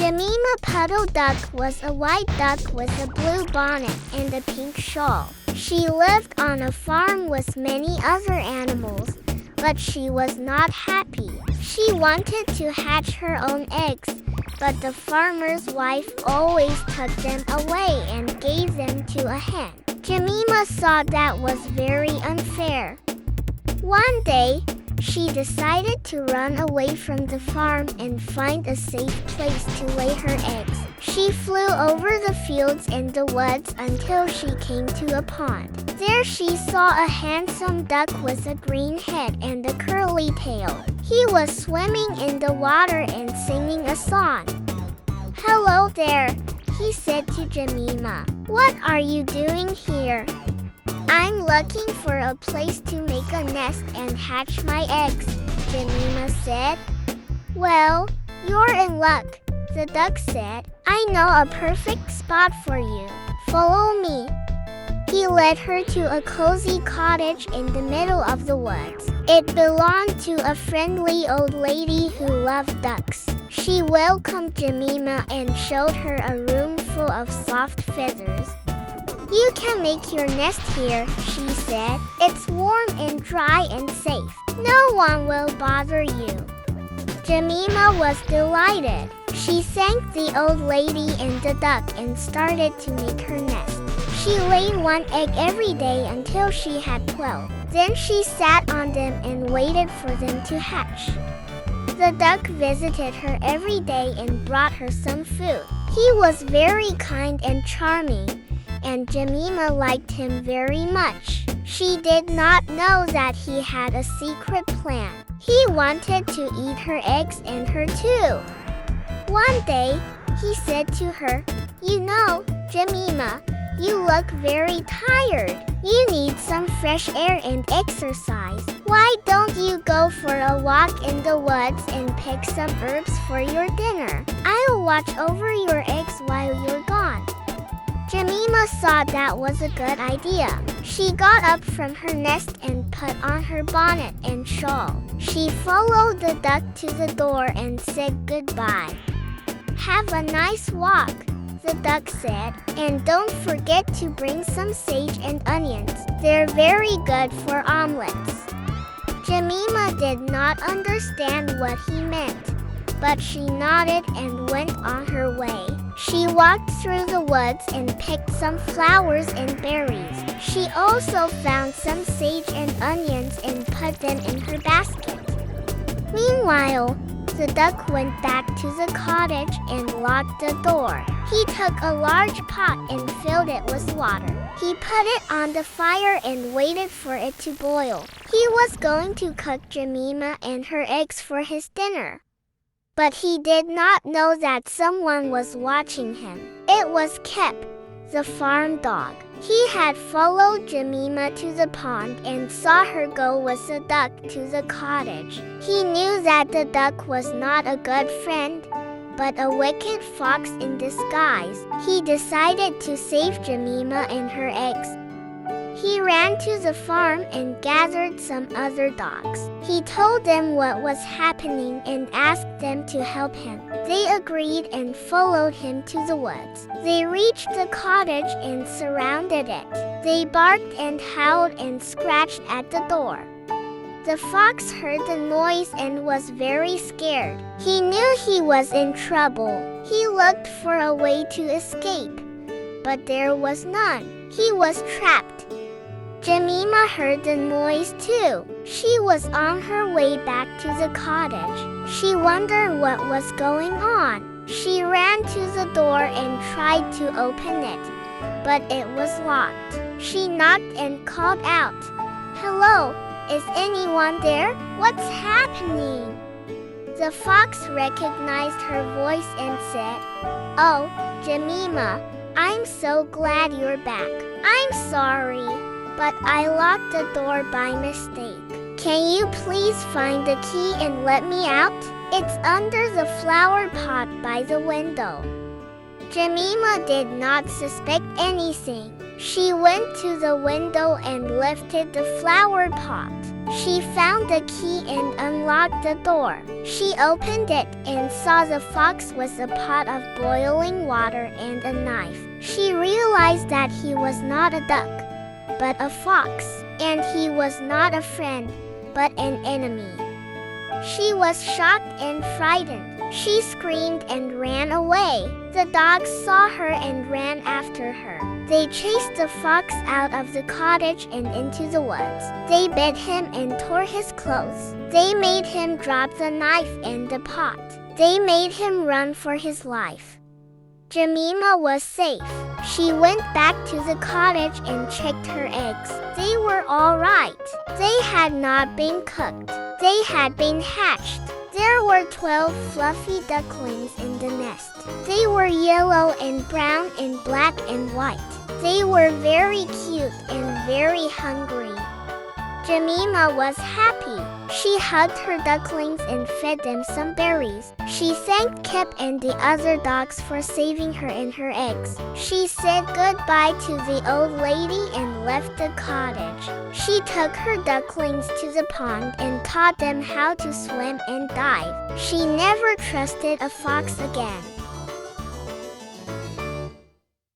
Jemima Puddle-Duck was a white duck with a blue bonnet and a pink shawl. She lived on a farm with many other animals, but she was not happy. She wanted to hatch her own eggs, but the farmer's wife always took them away and gave them to a hen. Jemima thought that was very unfair. One day, she decided to run away from the farm and find a safe place to lay her eggs. She flew over the fields and the woods until she came to a pond. There she saw a handsome duck with a green head and a curly tail. He was swimming in the water and singing a song. "Hello there," he said to Jemima. "What are you doing here?" "I'm looking for a place to make a nest and hatch my eggs," Jemima said. "Well, you're in luck," the duck said. "I know a perfect spot for you. Follow me." He led her to a cozy cottage in the middle of the woods. It belonged to a friendly old lady who loved ducks. She welcomed Jemima and showed her a room full of soft feathers. "You can make your nest here," she said. "It's warm and dry and safe. No one will bother you." Jemima was delighted. She thanked the old lady and the duck and started to make her nest. She laid one egg every day until she had 12. Then she sat on them and waited for them to hatch. The duck visited her every day and brought her some food. He was very kind and charming, and Jemima liked him very much. She did not know that he had a secret plan. He wanted to eat her eggs and her too. One day, he said to her, "You know, Jemima, you look very tired. You need some fresh air and exercise. Why don't you go for a walk in the woods and pick some herbs for your dinner? I'll watch over your eggs while you're gone." Jemima thought that was a good idea. She got up from her nest and put on her bonnet and shawl. She followed the duck to the door and said goodbye. "Have a nice walk," the duck said, "and don't forget to bring some sage and onions. They're very good for omelets." Jemima did not understand what he meant, but she nodded and went on her way. She walked through the woods and picked some flowers and berries. She also found some sage and onions and put them in her basket. Meanwhile, the duck went back to the cottage and locked the door. He took a large pot and filled it with water. He put it on the fire and waited for it to boil. He was going to cook Jemima and her eggs for his dinner. But he did not know that someone was watching him. It was Kep, the farm dog. He had followed Jemima to the pond and saw her go with the duck to the cottage. He knew that the duck was not a good friend, but a wicked fox in disguise. He decided to save Jemima and her eggs. He ran to the farm and gathered some other dogs. He told them what was happening and asked them to help him. They agreed and followed him to the woods. They reached the cottage and surrounded it. They barked and howled and scratched at the door. The fox heard the noise and was very scared. He knew he was in trouble. He looked for a way to escape, but there was none. He was trapped. Jemima heard the noise too. She was on her way back to the cottage. She wondered what was going on. She ran to the door and tried to open it, but it was locked. She knocked and called out, "Hello, is anyone there? What's happening?" The fox recognized her voice and said, "Oh, Jemima, I'm so glad you're back. I'm sorry, but I locked the door by mistake. Can you please find the key and let me out? It's under the flower pot by the window." Jemima did not suspect anything. She went to the window and lifted the flower pot. She found the key and unlocked the door. She opened it and saw the fox with a pot of boiling water and a knife. She realized that he was not a duck, but a fox, and he was not a friend, but an enemy. She was shocked and frightened. She screamed and ran away. The dogs saw her and ran after her. They chased the fox out of the cottage and into the woods. They bit him and tore his clothes. They made him drop the knife and the pot. They made him run for his life. Jemima was safe. She went back to the cottage and checked her eggs. They were all right. They had not been cooked. They had been hatched. There were 12 fluffy ducklings in the nest. They were yellow and brown and black and white. They were very cute and very hungry. Jemima was happy. She hugged her ducklings and fed them some berries. She thanked Kip and the other dogs for saving her and her eggs. She said goodbye to the old lady and left the cottage. She took her ducklings to the pond and taught them how to swim and dive. She never trusted a fox again.